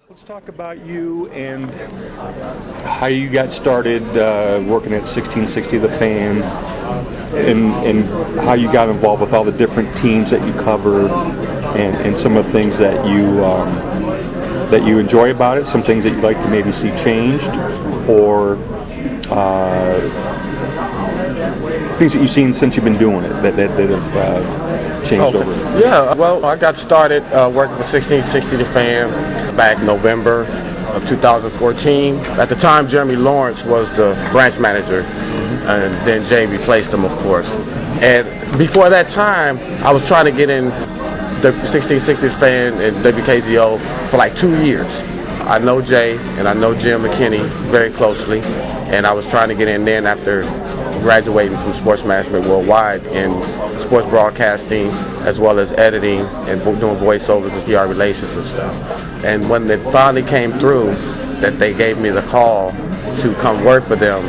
Let's talk about you and how you got started working at 1660 The Fan, and how you got involved with all the different teams that you cover, and some of the things that you enjoy about it, some things that you'd like to maybe see changed, or things that you've seen since you've been doing it that have changed over. Yeah, well, I got started working for 1660 The Fan back November of 2014. At the time, Jeremy Lawrence was the branch manager, and then Jay replaced him, of course. And before that time, I was trying to get in the 1660 The Fan and WKZO for like 2 years. I know Jay and I know Jim McKinney very closely, and I was trying to get in then after graduating from Sports Management Worldwide in sports broadcasting, as well as editing and doing voiceovers and PR relations and stuff. And when it finally came through that they gave me the call to come work for them,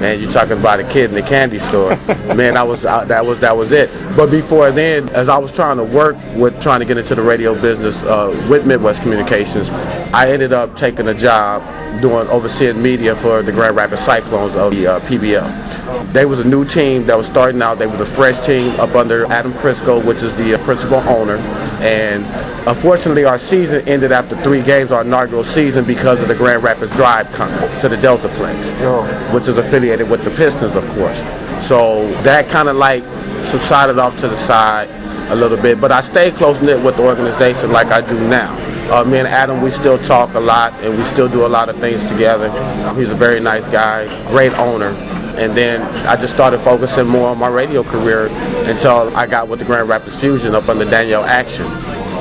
man, you're talking about a kid in the candy store. Man, that was it. But before then, as I was trying to work with trying to get into the radio business with Midwest Communications, I ended up taking a job overseeing media for the Grand Rapids Cyclones of the PBL. They was a new team that was starting out. They was a fresh team up under Adam Crisco, which is the principal owner. And unfortunately, our season ended after 3 games, our inaugural season, because of the Grand Rapids drive coming to the Deltaplex, which is affiliated with the Pistons, of course. So that kind of like subsided off to the side a little bit. But I stayed close-knit with the organization like I do now. Me and Adam, we still talk a lot, and we still do a lot of things together. He's a very nice guy, great owner. And then I just started focusing more on my radio career until I got with the Grand Rapids Fusion up under Danielle Action,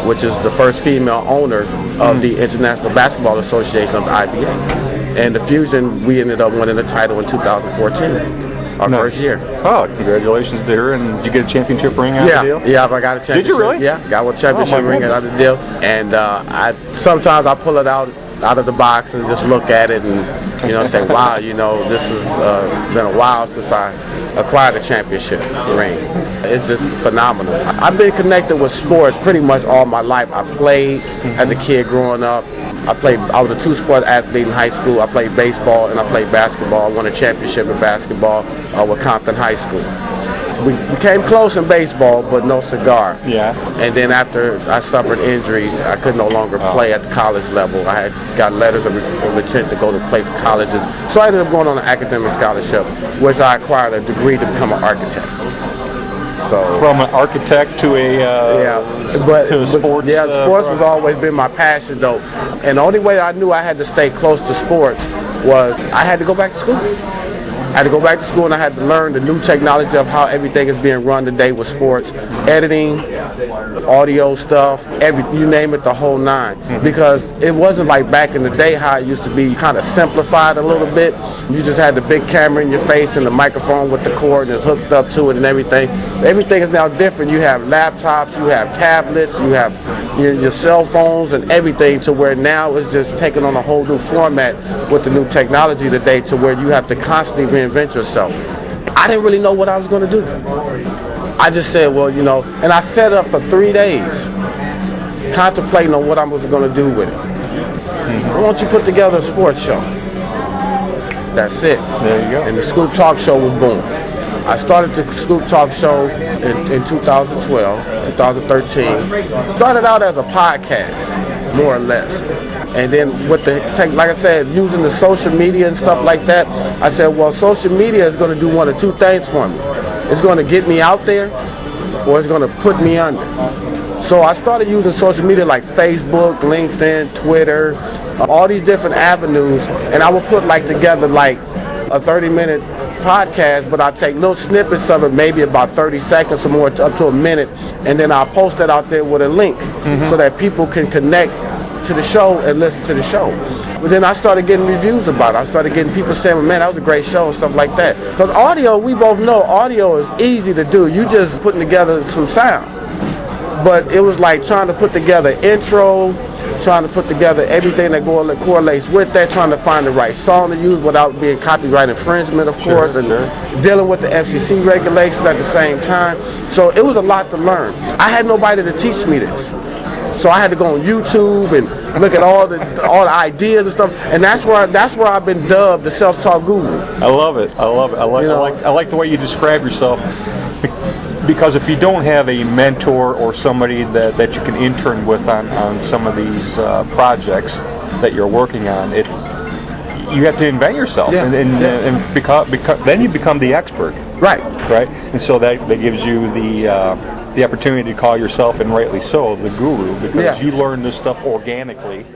which is the first female owner of the International Basketball Association of the IBA. And the Fusion, we ended up winning the title in 2014. Our first year. Oh, congratulations to her. And did you get a championship ring out of the deal? Yeah, I got a championship. Did you really? Yeah, got a championship ring out of the deal. And sometimes I pull it out of the box and just look at it and say, wow, this has been a while since I acquired a championship ring. It's just phenomenal. I've been connected with sports pretty much all my life. I played as a kid growing up. I was a 2-sport athlete in high school. I played baseball and I played basketball. I won a championship in basketball with Compton High School. We came close in baseball, but no cigar. Yeah. And then after I suffered injuries, I could no longer play at the college level. I had got letters of intent to go to play for colleges. So I ended up going on an academic scholarship, which I acquired a degree to become an architect. So from an architect to a sports. Yeah, sports has always been my passion, though. And the only way I knew I had to stay close to sports was I had to go back to school. I had to go back to school and I had to learn the new technology of how everything is being run today with sports, editing, audio stuff, you name it, the whole nine. Because it wasn't like back in the day how it used to be, kind of simplified a little bit. You just had the big camera in your face and the microphone with the cord and it's hooked up to it and everything. Everything is now different. You have laptops, you have tablets, you have your cell phones and everything, to where now it's just taking on a whole new format with the new technology today, to where you have to constantly reinvent yourself. I didn't really know what I was going to do. I just said, well, and I set up for 3 days contemplating on what I was going to do with it. Why don't you put together a sports show? That's it. There you go. And the Scoop Talk Show was born. I started the Scoop Talk Show in 2012, 2013. Started out as a podcast, more or less. And then with like I said, using the social media and stuff like that, I said, well, social media is going to do one of 2 things for me. It's going to get me out there, or it's going to put me under. So I started using social media like Facebook, LinkedIn, Twitter, all these different avenues, and I would put together a 30-minute podcast, but I take little snippets of it, maybe about 30 seconds or more, up to a minute, and then I'll post that out there with a link so that people can connect to the show and listen to the show. But then I started getting reviews about it. I started getting people saying, well, man, that was a great show and stuff like that. Because audio, we both know, audio is easy to do. You just putting together some sound. But it was like trying to put together intro, trying to put together everything that correlates with that, trying to find the right song to use without being copyright infringement, of course, and dealing with the FCC regulations at the same time. So it was a lot to learn. I had nobody to teach me this. So I had to go on YouTube and look at all the ideas and stuff, and that's where I've been dubbed the self-taught guru. I love it. I love it. I like the way you describe yourself. Because if you don't have a mentor or somebody that you can intern with on some of these projects that you're working on, you have to invent yourself, and then you become the expert. Right. And so that gives you the opportunity to call yourself, and rightly so, the guru, because you learn this stuff organically.